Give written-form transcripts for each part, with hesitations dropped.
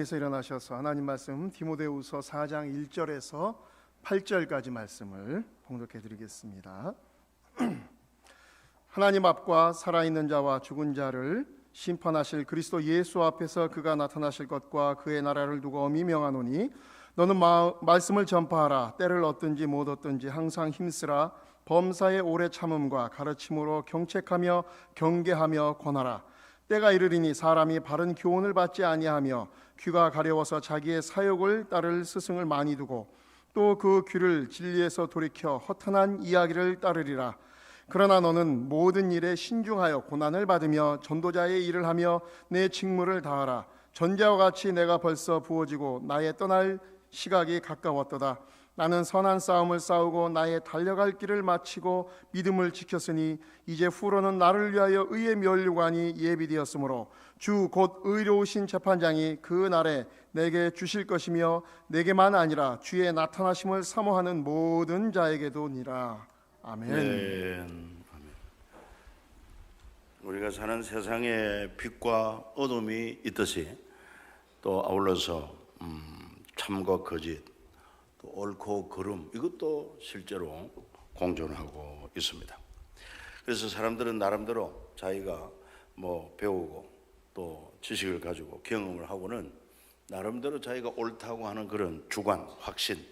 에서 일어나셔서 하나님 말씀 디모데후서 4장 1절에서 8절까지 말씀을 봉독해 드리겠습니다. 하나님 앞과 살아있는 자와 죽은 자를 심판하실 그리스도 예수 앞에서 그가 나타나실 것과 그의 나라를 두고 엄히 명하노니 너는 말씀을 전파하라. 때를 얻든지 못 얻든지 항상 힘쓰라. 범사의 오래 참음과 가르침으로 경책하며 경계하며 권하라. 때가 이르리니 사람이 바른 교훈을 받지 아니하며 귀가 가려워서 자기의 사욕을 따를 스승을 많이 두고 또 그 귀를 진리에서 돌이켜 허탄한 이야기를 따르리라. 그러나 너는 모든 일에 신중하여 고난을 받으며 전도자의 일을 하며 내 직무를 다하라. 전자와 같이 내가 벌써 부어지고 나의 떠날 시각이 가까웠도다. 나는 선한 싸움을 싸우고 나의 달려갈 길을 마치고 믿음을 지켰으니 이제 후로는 나를 위하여 의의 면류관이 예비되었으므로 주 곧 의로우신 재판장이 그 날에 내게 주실 것이며 내게만 아니라 주의 나타나심을 사모하는 모든 자에게도니라. 아멘. 네. 우리가 사는 세상에 빛과 어둠이 있듯이 또 아울러서 참과 거짓, 또 옳고 그름, 이것도 실제로 공존하고 있습니다. 그래서 사람들은 나름대로 자기가 배우고 또 지식을 가지고 경험을 하고는 나름대로 자기가 옳다고 하는 그런 주관, 확신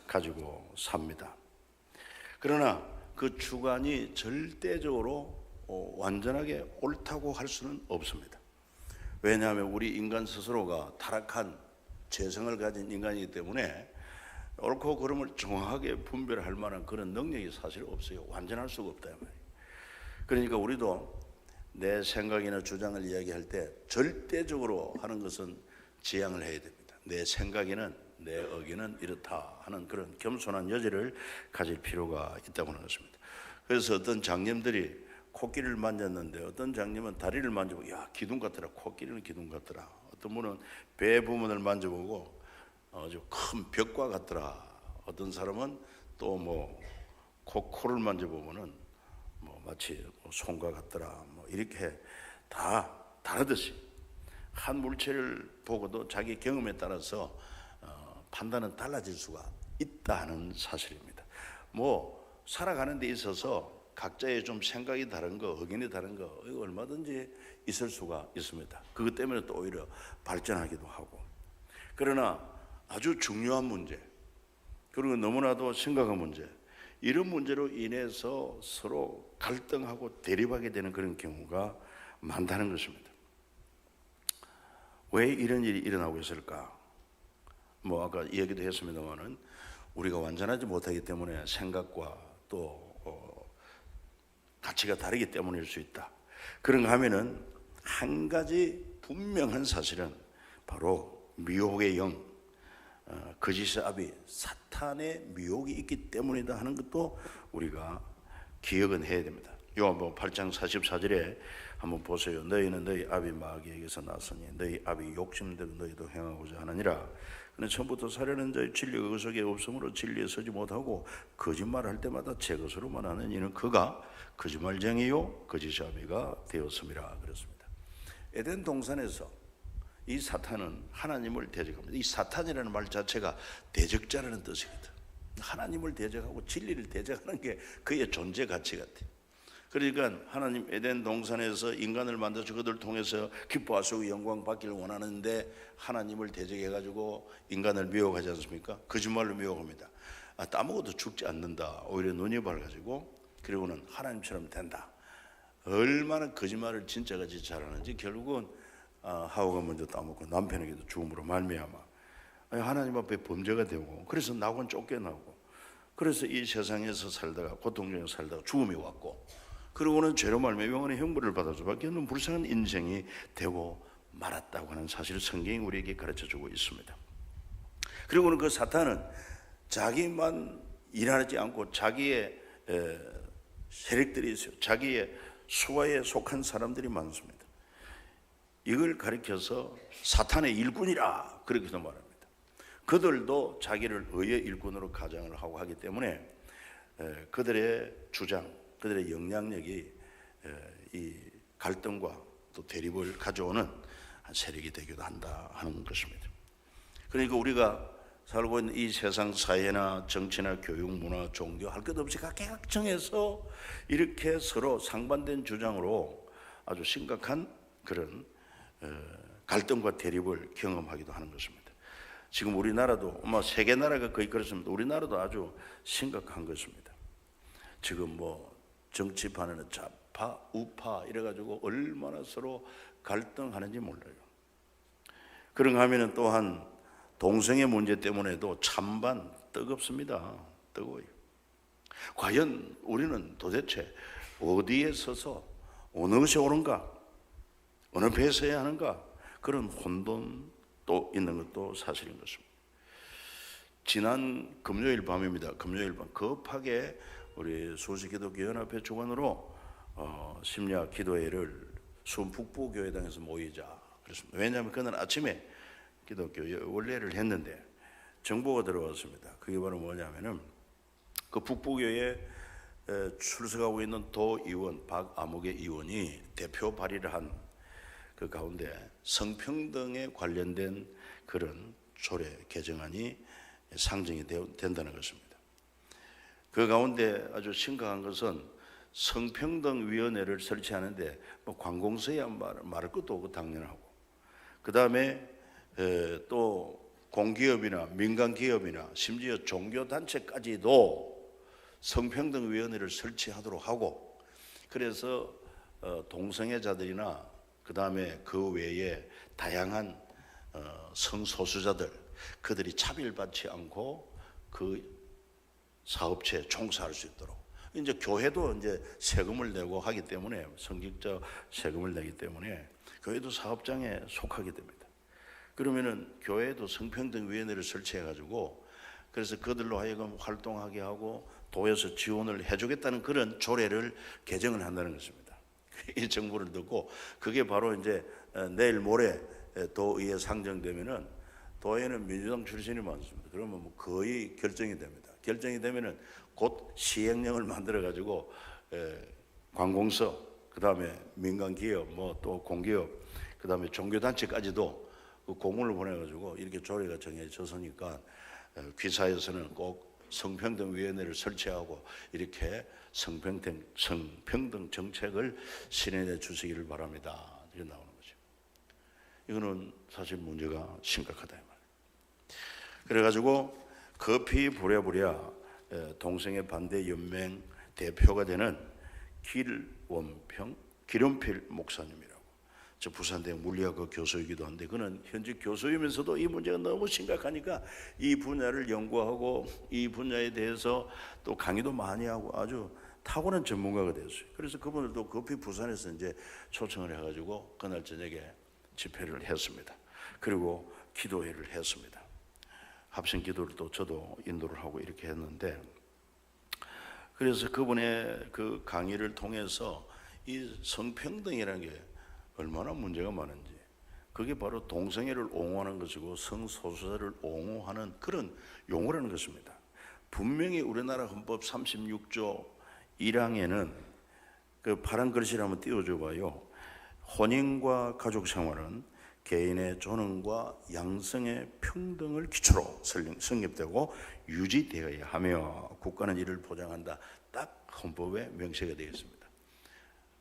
가지고 삽니다. 그러나 그 주관이 절대적으로 완전하게 옳다고 할 수는 없습니다. 왜냐하면 우리 인간 스스로가 타락한 죄성을 가진 인간이기 때문에 옳고 그름을 정확하게 분별할 만한 그런 능력이 사실 없어요. 완전할 수가 없다 말이에요. 그러니까 우리도 내 생각이나 주장을 이야기할 때 절대적으로 하는 것은 지양을 해야 됩니다. 내 생각에는 내 의견은 이렇다 하는 그런 겸손한 여지를 가질 필요가 있다고 하는 것입니다. 그래서 어떤 장님들이 코끼리를 만졌는데 어떤 장님은 다리를 만져보고 야 기둥 같더라, 코끼리는 기둥 같더라. 어떤 분은 배 부분을 만져보고 아주 큰 벽과 같더라. 어떤 사람은 또 코를 만져보면은 마치 손과 같더라. 이렇게 다 다르듯이 한 물체를 보고도 자기 경험에 따라서 판단은 달라질 수가 있다는 사실입니다. 살아가는 데 있어서 각자의 좀 생각이 다른 거, 의견이 다른 거 이거 얼마든지 있을 수가 있습니다. 그것 때문에 또 오히려 발전하기도 하고. 그러나 아주 중요한 문제, 그리고 너무나도 심각한 문제, 이런 문제로 인해서 서로 갈등하고 대립하게 되는 그런 경우가 많다는 것입니다. 왜 이런 일이 일어나고 있을까? 아까 이야기도 했습니다만은 우리가 완전하지 못하기 때문에 생각과 또 가치가 다르기 때문일 수 있다. 그런가 하면은 한 가지 분명한 사실은 바로 미혹의 영, 거짓의 아비 사탄의 미혹이 있기 때문이다 하는 것도 우리가 기억은 해야 됩니다. 요한복음 8장 44절에 한번 보세요. 너희는 너희 아비 마귀에게서 났으니 너희 아비 욕심대로 너희도 행하고자 하느니라. 그는 처음부터 살려는 자의 진리가 그 속에 없으므로 진리에 서지 못하고 거짓말할 때마다 제 것으로만 하는 이는 그가 거짓말쟁이요 거짓의 아비가 되었음이라 그랬습니다. 에덴 동산에서 이 사탄은 하나님을 대적합니다. 이 사탄이라는 말 자체가 대적자라는 뜻이거든. 하나님을 대적하고 진리를 대적하는 게 그의 존재 가치 같아요. 그러니까 하나님 에덴 동산에서 인간을 만들어서 그들을 통해서 기뻐하시고 영광 받기를 원하는데 하나님을 대적해가지고 인간을 미혹하지 않습니까? 거짓말로 미혹합니다. 따먹어도 죽지 않는다. 오히려 눈이 밝아지고 그리고는 하나님처럼 된다. 얼마나 거짓말을 진짜같이 잘하는지 결국은 하와가 먼저 따먹고 남편에게도 죽음으로 말미암아 하나님 앞에 범죄가 되고 그래서 나하고는 쫓겨나고 그래서 이 세상에서 살다가 고통 중에 살다가 죽음이 왔고 그리고는 죄로 말미암아 영원의 형벌을 받을 수밖에 없는 불쌍한 인생이 되고 말았다고 하는 사실을 성경이 우리에게 가르쳐주고 있습니다. 그리고는 그 사탄은 자기만 일하지 않고 자기의 세력들이 있어요. 자기의 수하에 속한 사람들이 많습니다. 이걸 가리켜서 사탄의 일꾼이라 그렇게도 말합니다. 그들도 자기를 의의 일꾼으로 가장을 하고 하기 때문에 그들의 주장, 그들의 영향력이 이 갈등과 또 대립을 가져오는 세력이 되기도 한다 하는 것입니다. 그러니까 우리가 살고 있는 이 세상 사회나 정치나 교육, 문화, 종교 할 것 없이 각계각층에서 이렇게 서로 상반된 주장으로 아주 심각한 그런 갈등과 대립을 경험하기도 하는 것입니다. 지금 우리나라도 아마 세계 나라가 거의 그렇습니다. 우리나라도 아주 심각한 것입니다. 지금 뭐 정치판에는 좌파, 우파 이래가지고 얼마나 서로 갈등하는지 몰라요. 그런가 하면은 또한 동성애 문제 때문에도 찬반 뜨겁습니다. 뜨거워요. 과연 우리는 도대체 어디에 서서 어느 것이 옳은가, 어느 배에 서야 하는가, 그런 혼돈도 있는 것도 사실인 것입니다. 지난 금요일 밤입니다. 금요일 밤 급하게 우리 수지기독교연합회 주관으로 심야 기도회를 수원 북부교회당에서 모이자 그랬습니다. 왜냐하면 그날 아침에 기독교 원례를 했는데 정보가 들어왔습니다. 그게 바로 뭐냐면은 그 북부교회에 출석하고 있는 도의원 박아무개 의원이 대표 발의를 한 그 가운데 성평등에 관련된 그런 조례 개정안이 상정이 된다는 것입니다. 그 가운데 아주 심각한 것은 성평등위원회를 설치하는데 뭐 관공서야 말할 것도 없고 당연하고, 그 다음에 또 공기업이나 민간기업이나 심지어 종교단체까지도 성평등위원회를 설치하도록 하고, 그래서 동성애자들이나 그 다음에 그 외에 다양한 성소수자들, 그들이 차별받지 않고 그 사업체에 종사할 수 있도록, 이제 교회도 이제 세금을 내고 하기 때문에, 성직자 세금을 내기 때문에 교회도 사업장에 속하게 됩니다. 그러면은 교회도 성평등위원회를 설치해가지고 그래서 그들로 하여금 활동하게 하고 도에서 지원을 해주겠다는 그런 조례를 개정을 한다는 것입니다. 이 정보를 듣고 그게 바로 이제 내일 모레 도의회 상정되면은, 도에는 민주당 출신이 많습니다. 그러면 뭐 거의 결정이 됩니다. 결정이 되면은 곧 시행령을 만들어 가지고 관공서, 그 다음에 민간 기업, 뭐 또 공기업, 그 다음에 종교단체까지도 그 공문을 보내가지고 이렇게 조례가 정해졌으니까 귀사에서는 꼭 성평등위원회를 설치하고 이렇게 성평등 정책을 실현해 주시기를 바랍니다. 이렇게 나오는 거죠. 이거는 사실 문제가 심각하다 이 말이에요. 그래가지고 급히 부랴부랴 동성애 반대 연맹 대표가 되는 기름필 목사님이라고, 저 부산대학 물리학과 교수이기도 한데, 그는 현직 교수이면서도 이 문제가 너무 심각하니까 이 분야를 연구하고 이 분야에 대해서 또 강의도 많이 하고 아주 탁월한 전문가가 됐어요. 그래서 그분을 또 급히 부산에서 이제 초청을 해가지고 그날 저녁에 집회를 했습니다. 그리고 기도회를 했습니다. 합심 기도를 또 저도 인도를 하고 이렇게 했는데, 그래서 그분의 그 강의를 통해서 이 성평등이라는 게 얼마나 문제가 많은지, 그게 바로 동성애를 옹호하는 것이고 성소수자를 옹호하는 그런 용어라는 것입니다. 분명히 우리나라 헌법 36조 1항에는 그 파란 글씨를 한번 띄워줘 봐요. 혼인과 가족 생활은 개인의 존엄과 양성의 평등을 기초로 성립되고 유지되어야 하며 국가는 이를 보장한다. 딱 헌법에 명시가 되어 있습니다.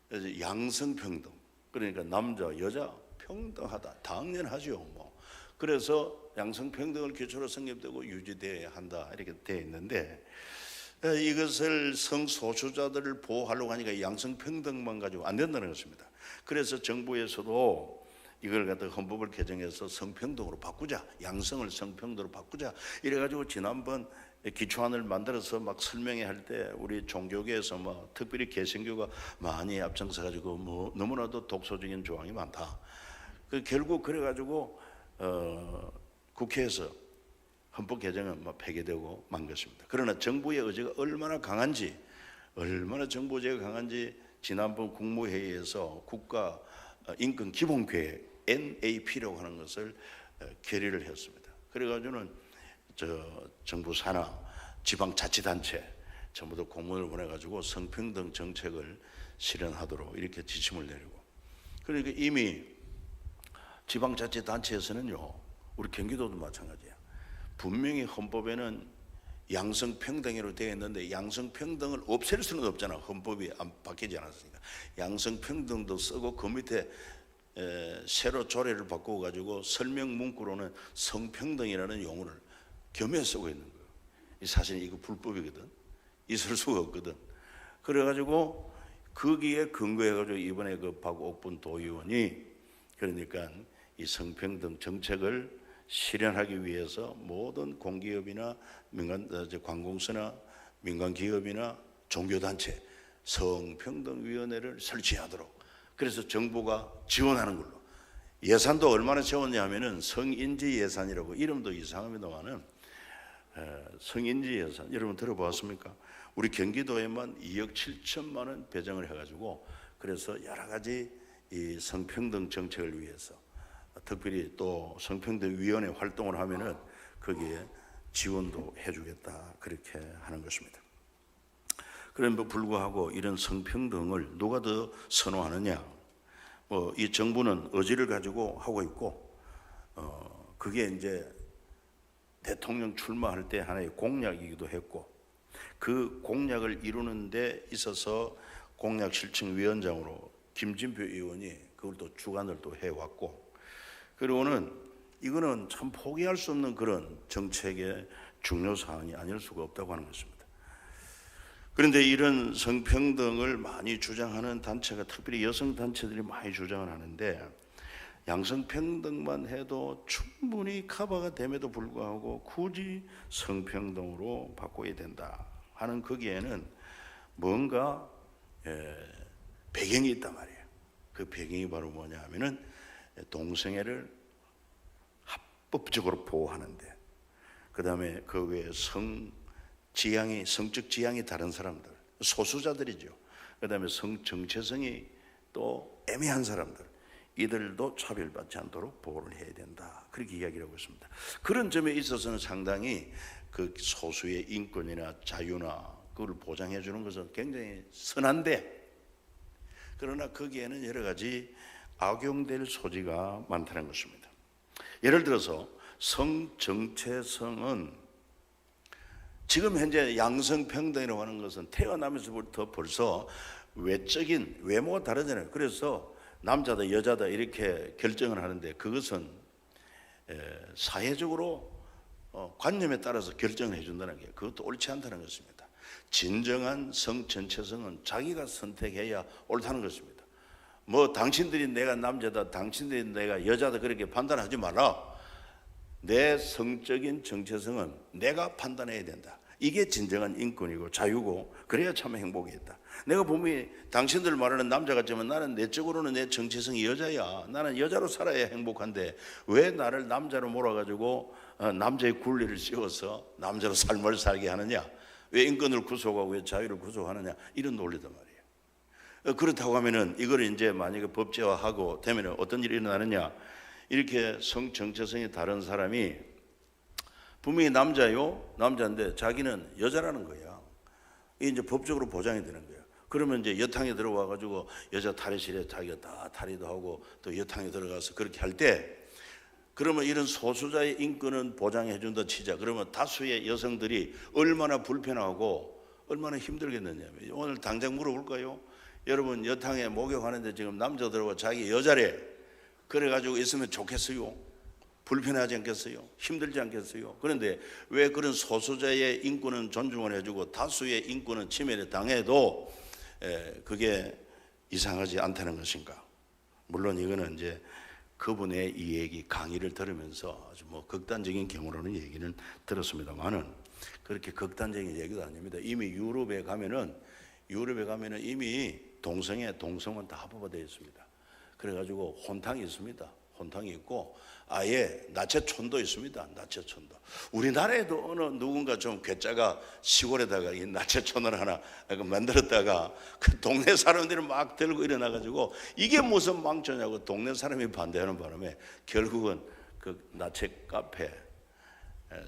그래서 양성평등, 그러니까 남자 여자 평등하다, 당연하죠. 뭐 그래서 양성평등을 기초로 성립되고 유지되어야 한다 이렇게 되어 있는데, 이것을 성소수자들을 보호하려고 하니까 양성평등만 가지고 안 된다는 것입니다. 그래서 정부에서도 이걸 갖다 헌법을 개정해서 성평등으로 바꾸자, 양성을 성평등으로 바꾸자 이래가지고 지난번 기초안을 만들어서 막 설명회 할 때 우리 종교계에서 뭐 특별히 개신교가 많이 앞장서가지고 뭐 너무나도 독소적인 조항이 많다. 결국 그래가지고 국회에서 헌법 개정은 폐기되고 만 것입니다. 그러나 정부의 의지가 얼마나 강한지, 얼마나 정부 의지가 강한지 지난번 국무회의에서 국가인권기본계획 NAP라고 하는 것을 결의를 했습니다. 그래가지고는 정부 산하, 지방자치단체 전부 다 공문을 보내가지고 성평등 정책을 실현하도록 이렇게 지침을 내리고, 그러니까 이미 지방자치단체에서는요 우리 경기도도 마찬가지야. 분명히 헌법에는 양성평등으로 되어 있는데 양성평등을 없앨 수는 없잖아. 헌법이 안 바뀌지 않았으니까. 양성평등도 쓰고 그 밑에 새로 조례를 바꾸어 가지고 설명 문구로는 성평등이라는 용어를 겸해 쓰고 있는 거예요. 사실 이거 불법이거든. 있을 수가 없거든. 그래가지고 거기에 근거해가지고 이번에 그 박옥분 도의원이 그러니까 이 성평등 정책을 실현하기 위해서 모든 공기업이나 민간 관공서나 민간 기업이나 종교단체 성평등위원회를 설치하도록 그래서 정부가 지원하는 걸로 예산도 얼마나 채웠냐 하면은 성인지 예산이라고 이름도 이상합니다만은 성인지 예산 여러분 들어보았습니까? 우리 경기도에만 2억 7천만 원 배정을 해가지고 그래서 여러 가지 이 성평등 정책을 위해서 특별히 또 성평등위원회 활동을 하면은 거기에 지원도 해주겠다 그렇게 하는 것입니다. 그럼에도 불구하고 이런 성평등을 누가 더 선호하느냐? 이 정부는 의지를 가지고 하고 있고, 그게 이제 대통령 출마할 때 하나의 공약이기도 했고, 그 공약을 이루는 데 있어서 공약실천위원장으로 김진표 의원이 그걸 또 주관을 또 해왔고, 그리고는 이거는 참 포기할 수 없는 그런 정책의 중요 사항이 아닐 수가 없다고 하는 것입니다. 그런데 이런 성평등을 많이 주장하는 단체가 특별히 여성 단체들이 많이 주장을 하는데 양성평등만 해도 충분히 커버가 됨에도 불구하고 굳이 성평등으로 바꿔야 된다 하는 거기에는 뭔가 배경이 있단 말이에요. 그 배경이 바로 뭐냐 하면은 동성애를 합법적으로 보호하는데 그 다음에 그 외에 성적 지향이 다른 사람들, 소수자들이죠. 그 다음에 성 정체성이 또 애매한 사람들, 이들도 차별받지 않도록 보호를 해야 된다. 그렇게 이야기를 하고 있습니다. 그런 점에 있어서는 상당히 그 소수의 인권이나 자유나 그걸 보장해 주는 것은 굉장히 선한데, 그러나 거기에는 여러 가지 악용될 소지가 많다는 것입니다. 예를 들어서 성정체성은 지금 현재 양성평등이라고 하는 것은 태어나면서부터 벌써 외적인 외모가 다르잖아요. 그래서 남자다 여자다 이렇게 결정을 하는데 그것은 사회적으로 관념에 따라서 결정을 해준다는 게 그것도 옳지 않다는 것입니다. 진정한 성전체성은 자기가 선택해야 옳다는 것입니다. 당신들이 내가 남자다 당신들이 내가 여자다 그렇게 판단하지 마라. 내 성적인 정체성은 내가 판단해야 된다. 이게 진정한 인권이고 자유고 그래야 참 행복이겠다. 내가 분명히 당신들 말하는 남자 같지만 나는 내적으로는 내 정체성이 여자야. 나는 여자로 살아야 행복한데 왜 나를 남자로 몰아가지고 남자의 굴레를 씌워서 남자로 삶을 살게 하느냐. 왜 인권을 구속하고 왜 자유를 구속하느냐. 이런 논리단 말이에요. 그렇다고 하면은 이걸 이제 만약에 법제화하고 되면 어떤 일이 일어나느냐. 이렇게 성정체성이 다른 사람이 분명히 남자인데 자기는 여자라는 거야. 이게 이제 법적으로 보장이 되는 거야. 그러면 이제 여탕에 들어와 가지고 여자 탈의실에 자기가 다 탈의도 하고 또 여탕에 들어가서 그렇게 할 때 그러면 이런 소수자의 인권은 보장해 준다 치자. 그러면 다수의 여성들이 얼마나 불편하고 얼마나 힘들겠느냐. 오늘 당장 물어볼까요? 여러분 여탕에 목욕하는데 지금 남자 들어와 자기 여자래. 그래가지고 있으면 좋겠어요? 불편하지 않겠어요? 힘들지 않겠어요? 그런데 왜 그런 소수자의 인권은 존중을 해주고 다수의 인권은 침해를 당해도 그게 이상하지 않다는 것인가? 물론 이거는 이제 그분의 이 얘기 강의를 들으면서 아주 극단적인 경우로는 얘기는 들었습니다만은 그렇게 극단적인 얘기도 아닙니다. 이미 유럽에 가면은 이미 동성은 다 합법화되어 있습니다. 그래가지고 혼탕이 있습니다. 혼탕이 있고 아예 나체촌도 있습니다. 나체촌도. 우리나라에도 어느 누군가 좀 괴짜가 시골에다가 이 나체촌을 하나 만들었다가 그 동네 사람들이 막 들고 일어나가지고 이게 무슨 망초냐고 동네 사람이 반대하는 바람에 결국은 그 나체 카페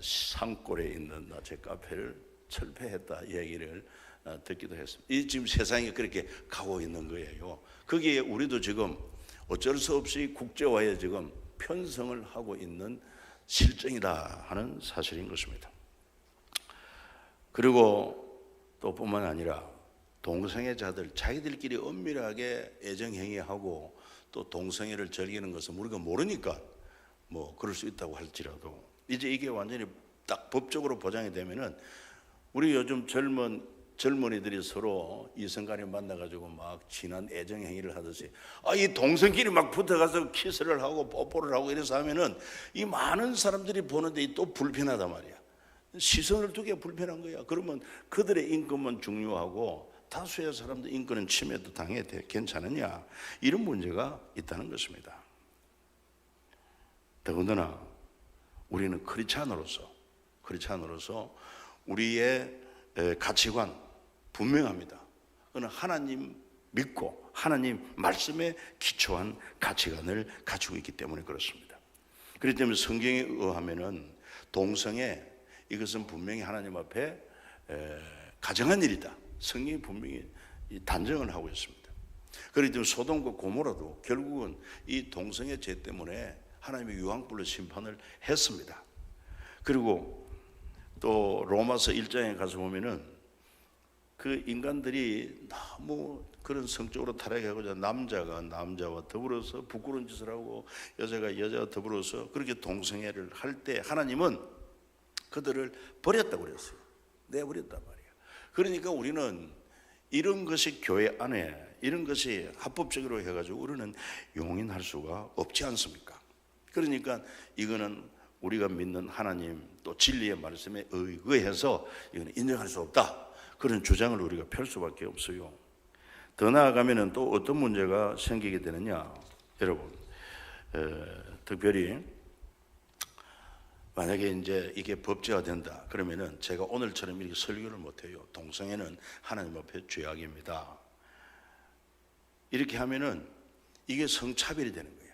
산골에 있는 나체 카페를 철폐했다 얘기를 듣기도 했습니다. 이 지금 세상이 그렇게 가고 있는 거예요. 거기에 우리도 지금 어쩔 수 없이 국제화에 지금 편성을 하고 있는 실정이다 하는 사실인 것입니다. 그리고 또 뿐만 아니라 동성애자들 자기들끼리 은밀하게 애정행위하고 또 동성애를 즐기는 것은 우리가 모르니까 뭐 그럴 수 있다고 할지라도 이제 이게 완전히 딱 법적으로 보장이 되면은 우리 요즘 젊은이들이 서로 이성간에 만나가지고 막 진한 애정행위를 하듯이 이 동성끼리 막 붙어가서 키스를 하고 뽀뽀를 하고 이래서 하면은 이 많은 사람들이 보는데 또 불편하단 말이야. 시선을 두기가 불편한 거야. 그러면 그들의 인권만 중요하고 다수의 사람들 인권은 침해도 당해야 돼. 괜찮으냐? 이런 문제가 있다는 것입니다. 더군다나 우리는 크리스찬으로서 우리의 가치관 분명합니다. 그는 하나님 믿고 하나님 말씀에 기초한 가치관을 가지고 있기 때문에 그렇습니다. 그렇기 때문에 성경에 의하면은 동성애 이것은 분명히 하나님 앞에 가정한 일이다. 성경이 분명히 단정을 하고 있습니다. 그렇기 때문에 소돔과 고모라도 결국은 이 동성애 죄 때문에 하나님의 유황불로 심판을 했습니다. 그리고 또 로마서 1장에 가서 보면은 그 인간들이 너무 그런 성적으로 타락하고자 남자가 남자와 더불어서 부끄러운 짓을 하고 여자가 여자와 더불어서 그렇게 동성애를 할 때 하나님은 그들을 버렸다고 그랬어요. 내버렸단 말이에요. 그러니까 우리는 이런 것이 교회 안에 이런 것이 합법적으로 해가지고 우리는 용인할 수가 없지 않습니까? 그러니까 이거는 우리가 믿는 하나님 또 진리의 말씀에 의거해서 이거는 인정할 수 없다. 그런 주장을 우리가 펼 수밖에 없어요. 더 나아가면은 또 어떤 문제가 생기게 되느냐, 여러분, 특별히 만약에 이제 이게 법제화 된다 그러면은 제가 오늘처럼 이렇게 설교를 못해요. 동성애는 하나님 앞에 죄악입니다. 이렇게 하면은 이게 성차별이 되는 거예요.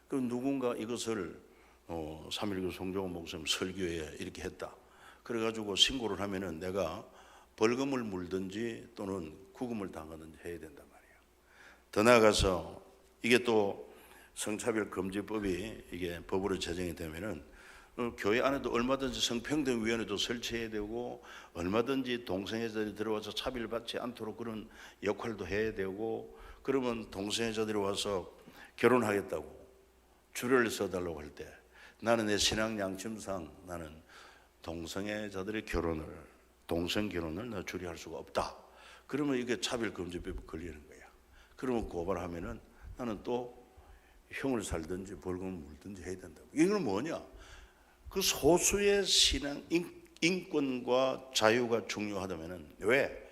그럼 누군가 이것을 3.19 송정호 목사님 설교에 이렇게 했다. 그래가지고 신고를 하면은 내가 벌금을 물든지 또는 구금을 당하든지 해야 된단 말이에요. 더 나아가서 이게 또 성차별 금지법이 이게 법으로 제정이 되면은 교회 안에도 얼마든지 성평등위원회도 설치해야 되고 얼마든지 동성애자들이 들어와서 차별받지 않도록 그런 역할도 해야 되고 그러면 동성애자들이 와서 결혼하겠다고 줄을 서달라고 할 때 나는 내 신앙 양심상 나는 동성애자들의 동성 결혼을 나 줄이할 수가 없다. 그러면 이게 차별금지법에 걸리는 거야. 그러면 고발하면은 나는 또 형을 살든지 벌금을 물든지 해야 된다고. 이건 뭐냐? 그 소수의 신앙 인권과 자유가 중요하다면은 왜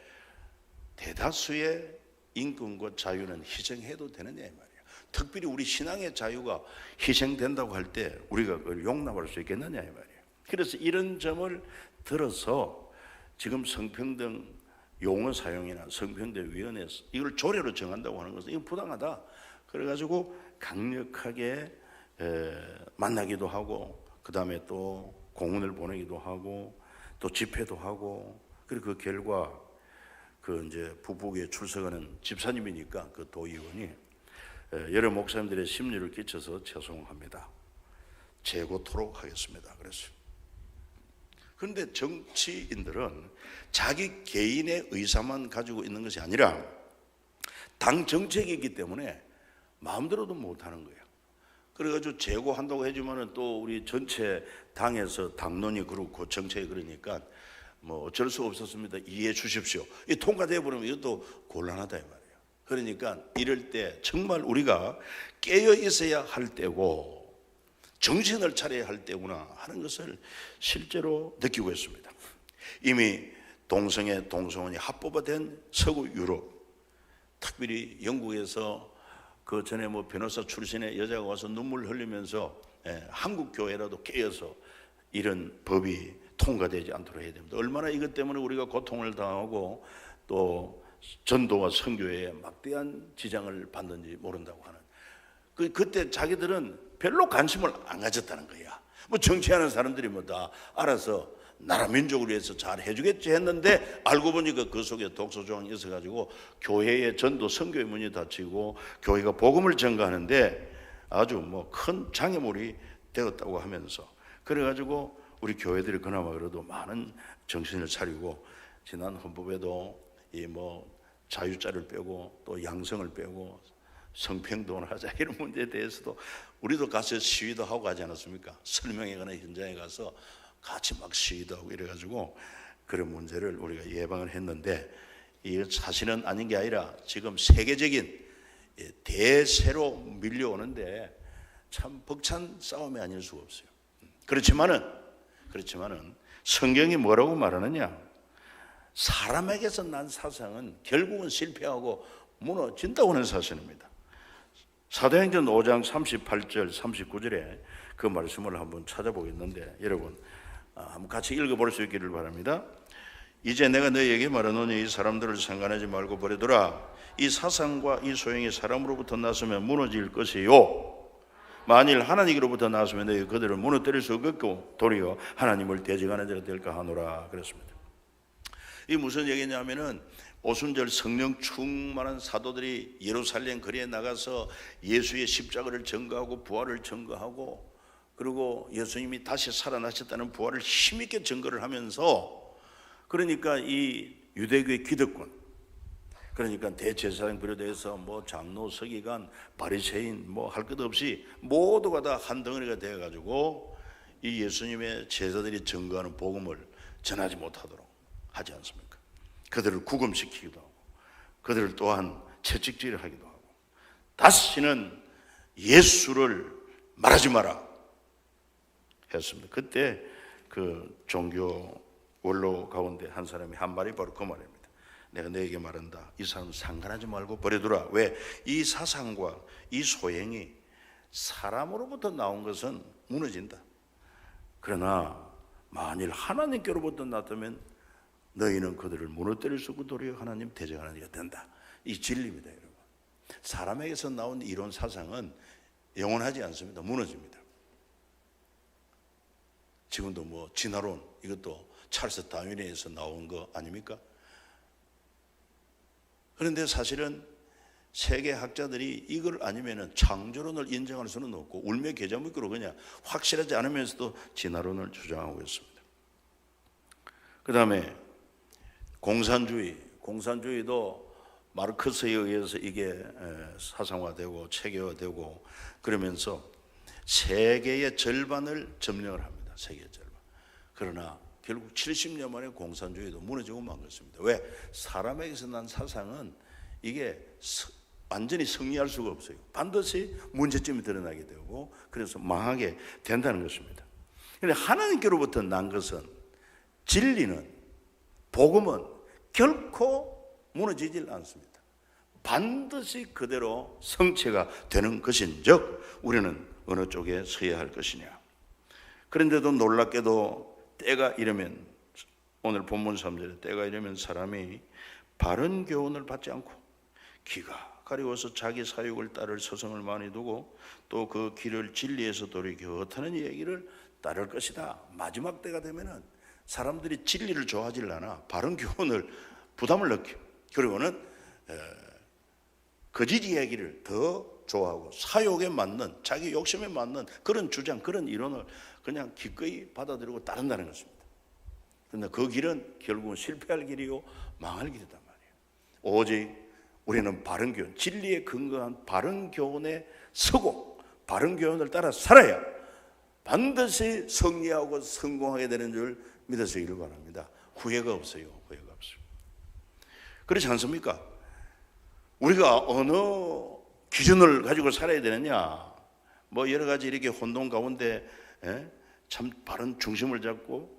대다수의 인권과 자유는 희생해도 되느냐 이 말이야. 특별히 우리 신앙의 자유가 희생된다고 할 때 우리가 그걸 용납할 수 있겠느냐 이 말이에요. 그래서 이런 점을 들어서 지금 성평등 용어 사용이나 성평등위원회에서 이걸 조례로 정한다고 하는 것은 이건 부당하다. 그래가지고 강력하게 만나기도 하고 그 다음에 또 공문을 보내기도 하고 또 집회도 하고 그리고 그 결과 그 이제 부부에 출석하는 집사님이니까 그 도의원이 여러 목사님들의 심려를 끼쳐서 죄송합니다. 재고토록 하겠습니다. 그랬어요. 그런데 정치인들은 자기 개인의 의사만 가지고 있는 것이 아니라 당 정책이기 때문에 마음대로도 못하는 거예요. 그래가지고 재고한다고 해주면은 또 우리 전체 당에서 당론이 그렇고 정책이 그러니까 뭐 어쩔 수 없었습니다. 이해해 주십시오. 이 통과돼 버리면 이것도 곤란하다 이 말이에요. 그러니까 이럴 때 정말 우리가 깨어 있어야 할 때고 정신을 차려야 할 때구나 하는 것을 실제로 느끼고 있습니다. 이미 동성애, 동성혼이 합법화된 서구 유럽, 특별히 영국에서 그 전에 뭐 변호사 출신의 여자가 와서 눈물 흘리면서 한국 교회라도 깨어서 이런 법이 통과되지 않도록 해야 됩니다. 얼마나 이것 때문에 우리가 고통을 당하고 또 전도와 선교에 막대한 지장을 받는지 모른다고 하는 그때 자기들은 별로 관심을 안 가졌다는 거야. 뭐 정치하는 사람들이 뭐 다 알아서 나라 민족을 위해서 잘 해주겠지 했는데 알고 보니까 그 속에 독소조항이 있어가지고 교회의 전도 선교의 문이 닫히고 교회가 복음을 전가하는데 아주 뭐 큰 장애물이 되었다고 하면서 그래가지고 우리 교회들이 그나마 그래도 많은 정신을 차리고 지난 헌법에도 이 뭐 자유자를 빼고 또 양성을 빼고 성평등을 하자 이런 문제에 대해서도 우리도 가서 시위도 하고 가지 않았습니까? 설명회거나 현장에 가서 같이 막 시위도 하고 이래가지고 그런 문제를 우리가 예방을 했는데 이 사실은 아닌 게 아니라 지금 세계적인 대세로 밀려오는데 참 벅찬 싸움이 아닐 수가 없어요. 그렇지만은 성경이 뭐라고 말하느냐? 사람에게서 난 사상은 결국은 실패하고 무너진다고 하는 사실입니다. 사도행전 5장 38절 39절에 그 말씀을 한번 찾아보겠는데 여러분 한번 같이 읽어볼 수 있기를 바랍니다. 이제 내가 너희에게 말하노니 이 사람들을 상관하지 말고 버리더라. 이 사상과 이 소행이 사람으로부터 났으면 무너질 것이요 만일 하나님으로부터 났으면 너희 그들을 무너뜨릴 수 없겠고 도리어 하나님을 대적하는 자가 될까 하노라 그랬습니다. 이 무슨 얘기냐면은 오순절 성령 충만한 사도들이 예루살렘 거리에 나가서 예수의 십자가를 증거하고 부활을 증거하고 그리고 예수님이 다시 살아나셨다는 부활을 힘있게 증거를 하면서 그러니까 이 유대교의 기득권 그러니까 대제사장 비롯해서 뭐 장로, 서기관, 바리새인 뭐 할 것 없이 모두가 다 한 덩어리가 되어가지고 이 예수님의 제자들이 증거하는 복음을 전하지 못하도록 하지 않습니까? 그들을 구금시키기도 하고 그들을 또한 채찍질을 하기도 하고 다시는 예수를 말하지 마라 했습니다. 그때 그 종교 원로 가운데 한 사람이 한 말이 바로 그 말입니다. 내가 너에게 말한다. 이 사람 상관하지 말고 버려두라. 왜? 이 사상과 이 소행이 사람으로부터 나온 것은 무너진다. 그러나 만일 하나님께로부터 나타면 너희는 그들을 무너뜨릴 수 없고 도리어 하나님 대적하는 자가 된다. 이 진리입니다, 여러분. 사람에게서 나온 이론 사상은 영원하지 않습니다. 무너집니다. 지금도 뭐 진화론 이것도 찰스 다윈에서 나온 거 아닙니까? 그런데 사실은 세계 학자들이 이걸 아니면은 창조론을 인정할 수는 없고 울며 겨자 먹기로 그냥 확실하지 않으면서도 진화론을 주장하고 있습니다. 그 다음에 공산주의도 마르크스에 의해서 이게 사상화되고 체계화되고 그러면서 세계의 절반을 점령을 합니다. 세계의 절반. 그러나 결국 70년 만에 공산주의도 무너지고 만 것입니다. 왜? 사람에게서 난 사상은 이게 완전히 승리할 수가 없어요. 반드시 문제점이 드러나게 되고 그래서 망하게 된다는 것입니다. 그런데 하나님께로부터 난 것은 진리는 복음은 결코 무너지질 않습니다. 반드시 그대로 성취가 되는 것인즉 우리는 어느 쪽에 서야 할 것이냐. 그런데도 놀랍게도 때가 이르면 오늘 본문 3절에 때가 이르면 사람이 바른 교훈을 받지 않고 기가 가리워서 자기 사욕을 따를 서성을 많이 두고 또 그 길을 진리에서 돌이켜 헛하는 얘기를 따를 것이다. 마지막 때가 되면은 사람들이 진리를 좋아하지 않아 바른 교훈을 부담을 느껴. 그리고는 거짓 이야기를 더 좋아하고 사욕에 맞는 자기 욕심에 맞는 그런 주장 그런 이론을 그냥 기꺼이 받아들이고 따른다는 것입니다. 그런데 그 길은 결국은 실패할 길이요 망할 길이단 말이에요. 오직 우리는 바른 교훈 진리에 근거한 바른 교훈에 서고 바른 교훈을 따라 살아야 반드시 승리하고 성공하게 되는 줄 믿으시기를 바랍니다. 후회가 없어요. 후회가 없어요. 그렇지 않습니까? 우리가 어느 기준을 가지고 살아야 되느냐 뭐 여러 가지 이렇게 혼돈 가운데 참 바른 중심을 잡고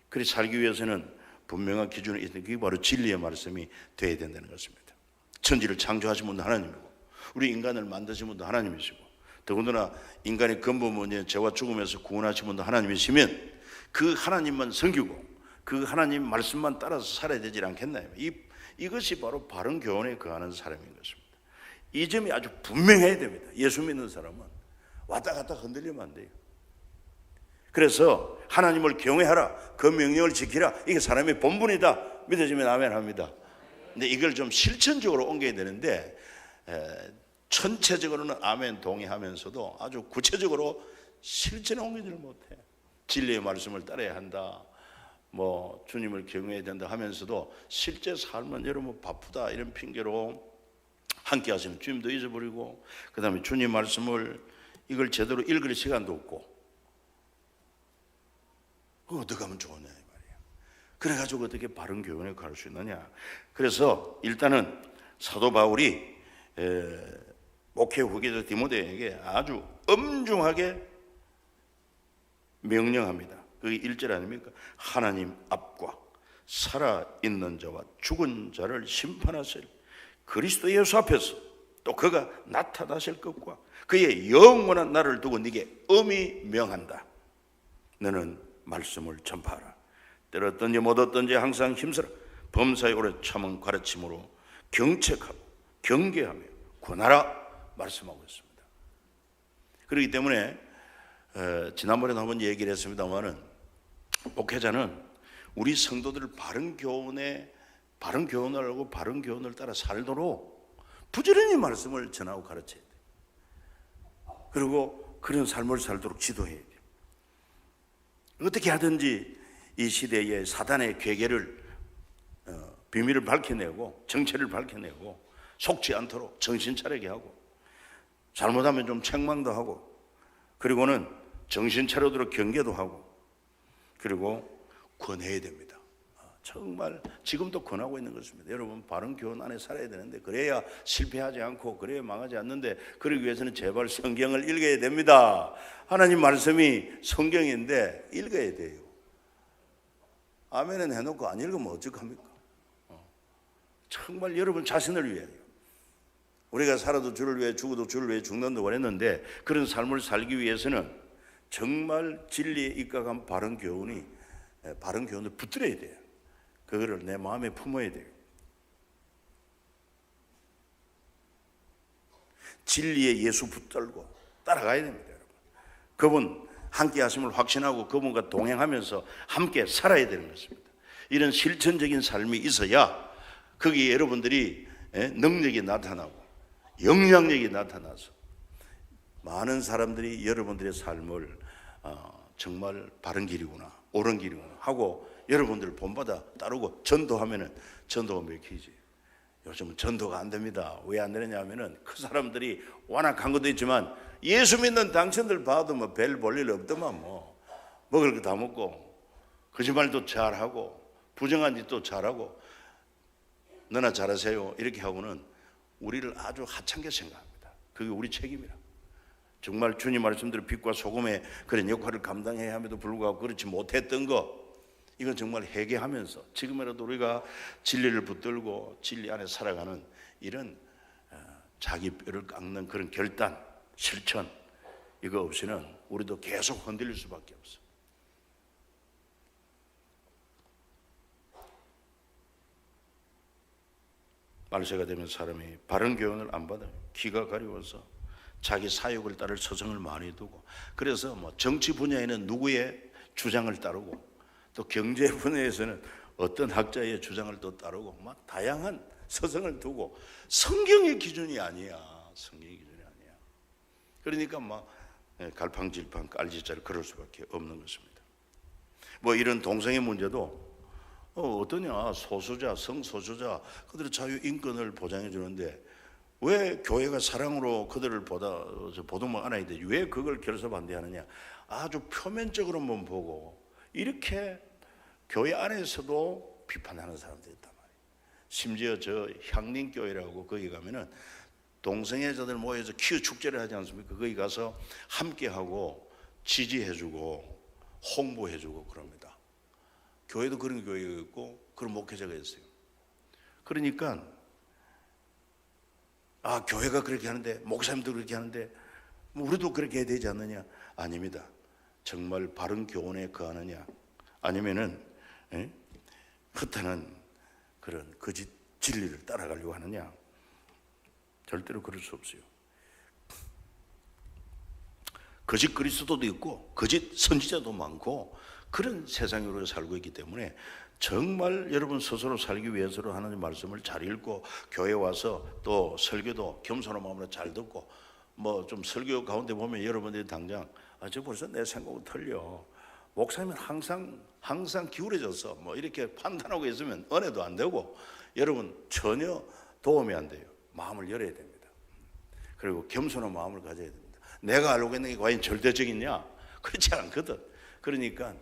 그렇게 살기 위해서는 분명한 기준이 있는 게 바로 진리의 말씀이 되어야 된다는 것입니다. 천지를 창조하신 분도 하나님이고 우리 인간을 만드신 분도 하나님이시고 더군다나 인간의 근본 문제 죄와 죽음에서 구원하신 분도 하나님이시면 그 하나님만 섬기고 그 하나님 말씀만 따라서 살아야 되지 않겠나요? 이것이 바로 바른 교훈에 거하는 사람인 것입니다. 이 점이 아주 분명해야 됩니다. 예수 믿는 사람은 왔다 갔다 흔들리면 안 돼요. 그래서 하나님을 경외하라 그 명령을 지키라 이게 사람의 본분이다 믿어지면 아멘 합니다. 근데 이걸 좀 실천적으로 옮겨야 되는데 전체적으로는 아멘 동의하면서도 아주 구체적으로 실천에 옮기지를 못해. 진리의 말씀을 따라야 한다, 뭐 주님을 경외해야 된다 하면서도 실제 삶은 여러분 바쁘다 이런 핑계로 함께 하시는 주님도 잊어버리고, 그 다음에 주님 말씀을 이걸 제대로 읽을 시간도 없고, 그거 어떻게 하면 좋으냐 이 말이야. 그래가지고 어떻게 바른 교훈에 갈 수 있느냐. 그래서 일단은 사도 바울이 목회 후계자 디모데에게 아주 엄중하게 명령합니다. 그게 1절 아닙니까? 하나님 앞과 살아있는 자와 죽은 자를 심판하실 그리스도 예수 앞에서 또 그가 나타나실 것과 그의 영원한 날을 두고 네게 엄히 명한다. 너는 말씀을 전파하라. 때로 어떤지 못 어떤지 항상 힘쓰라. 범사에 오래 참은 가르침으로 경책하고 경계하며 권하라 말씀하고 있습니다. 그렇기 때문에 지난번에도 한번 얘기를 했습니다마는 목회자는 우리 성도들을 바른 교훈을 하고 바른 교훈을 따라 살도록 부지런히 말씀을 전하고 가르쳐야 돼요. 그리고 그런 삶을 살도록 지도해야 돼요. 어떻게 하든지 이 시대의 사단의 괴계를 비밀을 밝혀내고 정체를 밝혀내고 속지 않도록 정신 차리게 하고, 잘못하면 좀 책망도 하고, 그리고는 정신 차리도록 경계도 하고, 그리고 권해야 됩니다. 정말 지금도 권하고 있는 것입니다. 여러분 바른 교훈 안에 살아야 되는데, 그래야 실패하지 않고 그래야 망하지 않는데, 그러기 위해서는 제발 성경을 읽어야 됩니다. 하나님 말씀이 성경인데 읽어야 돼요. 아멘은 해놓고 안 읽으면 어떡합니까? 정말 여러분 자신을 위하여, 우리가 살아도 주를 위해 죽어도 주를 위해 죽는다고 그랬는데, 그런 삶을 살기 위해서는 정말 진리에 입각한 바른 교훈을 붙들어야 돼요. 그거를 내 마음에 품어야 돼요. 진리에 예수 붙들고 따라가야 됩니다, 여러분. 그분 함께 하심을 확신하고 그분과 동행하면서 함께 살아야 되는 것입니다. 이런 실천적인 삶이 있어야 거기에 여러분들이 능력이 나타나고 영향력이 나타나서 많은 사람들이 여러분들의 삶을 정말 바른 길이구나, 옳은 길이구나 하고 여러분들 본받아 따르고 전도하면은 전도가 먹히지. 요즘은 전도가 안 됩니다. 왜 안 되느냐 하면은 그 사람들이 워낙 한 것도 있지만 예수 믿는 당신들 봐도 뭐 별 볼 일 없더만 뭐 먹을 거 다 먹고 거짓말도 잘하고 부정한 짓도 잘하고 너나 잘하세요 이렇게 하고는 우리를 아주 하찮게 생각합니다. 그게 우리 책임이라. 정말 주님 말씀대로 빛과 소금의 그런 역할을 감당해야 함에도 불구하고 그렇지 못했던 거, 이건 정말 회개하면서 지금이라도 우리가 진리를 붙들고 진리 안에 살아가는 이런 자기 뼈를 깎는 그런 결단, 실천, 이거 없이는 우리도 계속 흔들릴 수밖에 없어. 말세가 되면 사람이 바른 교훈을 안 받아요. 귀가 가려워서 자기 사욕을 따를 서성을 많이 두고, 그래서 뭐 정치 분야에는 누구의 주장을 따르고 또 경제 분야에서는 어떤 학자의 주장을 또 따르고 막 다양한 서성을 두고 성경의 기준이 아니야. 성경의 기준이 아니야. 그러니까 막 갈팡질팡 깔짓자를 그럴 수밖에 없는 것입니다. 뭐 이런 동성애 문제도 어떠냐, 소수자, 성소수자 그들의 자유 인권을 보장해 주는데 왜 교회가 사랑으로 그들을 보듬어 안아야 되지? 왜 그걸 결사 반대하느냐? 아주 표면적으로만 보고 이렇게 교회 안에서도 비판하는 사람들이 있단 말이에요. 심지어 저 향림교회라고 거기 가면은 동성애자들 모여서 퀴어 축제를 하지 않습니까? 거기 가서 함께하고 지지해주고 홍보해주고 그럽니다. 교회도 그런 교회가 있고 그런 목회자가 있어요. 그러니까 교회가 그렇게 하는데 목사님도 그렇게 하는데 뭐 우리도 그렇게 해야 되지 않느냐? 아닙니다. 정말 바른 교훈에 거하느냐 아니면은 흩어는 그런 거짓 진리를 따라가려고 하느냐? 절대로 그럴 수 없어요. 거짓 그리스도도 있고 거짓 선지자도 많고 그런 세상에 우리가 살고 있기 때문에 정말 여러분 스스로 살기 위해서는 하나님 말씀을 잘 읽고 교회 와서 또 설교도 겸손한 마음으로 잘 듣고 뭐 좀 설교 가운데 보면 여러분들이 당장 저 벌써 내 생각은 틀려 목사님은 항상 기울어져서 뭐 이렇게 판단하고 있으면 은혜도 안 되고 여러분 전혀 도움이 안 돼요. 마음을 열어야 됩니다. 그리고 겸손한 마음을 가져야 됩니다. 내가 알고 있는 게 과연 절대적이냐? 그렇지 않거든. 그러니까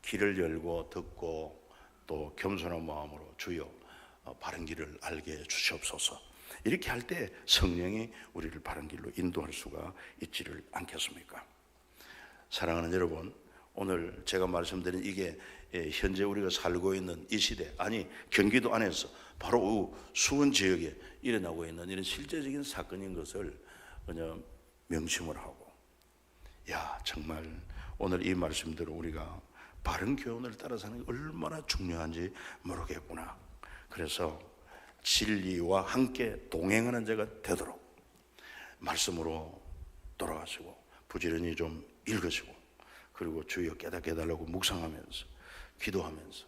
귀를 열고 듣고 또 겸손한 마음으로 주여 바른 길을 알게 해 주시옵소서. 이렇게 할 때 성령이 우리를 바른 길로 인도할 수가 있지를 않겠습니까? 사랑하는 여러분, 오늘 제가 말씀드린 이게 현재 우리가 살고 있는 이 시대, 아니 경기도 안에서 바로 수원 지역에 일어나고 있는 이런 실제적인 사건인 것을 그냥 명심을 하고, 야 정말 오늘 이 말씀대로 우리가 바른 교훈을 따라 사는 게 얼마나 중요한지 모르겠구나. 그래서 진리와 함께 동행하는 자가 되도록 말씀으로 돌아가시고 부지런히 좀 읽으시고, 그리고 주여 깨닫게 해달라고 묵상하면서 기도하면서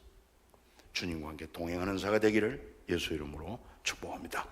주님과 함께 동행하는 자가 되기를 예수 이름으로 축복합니다.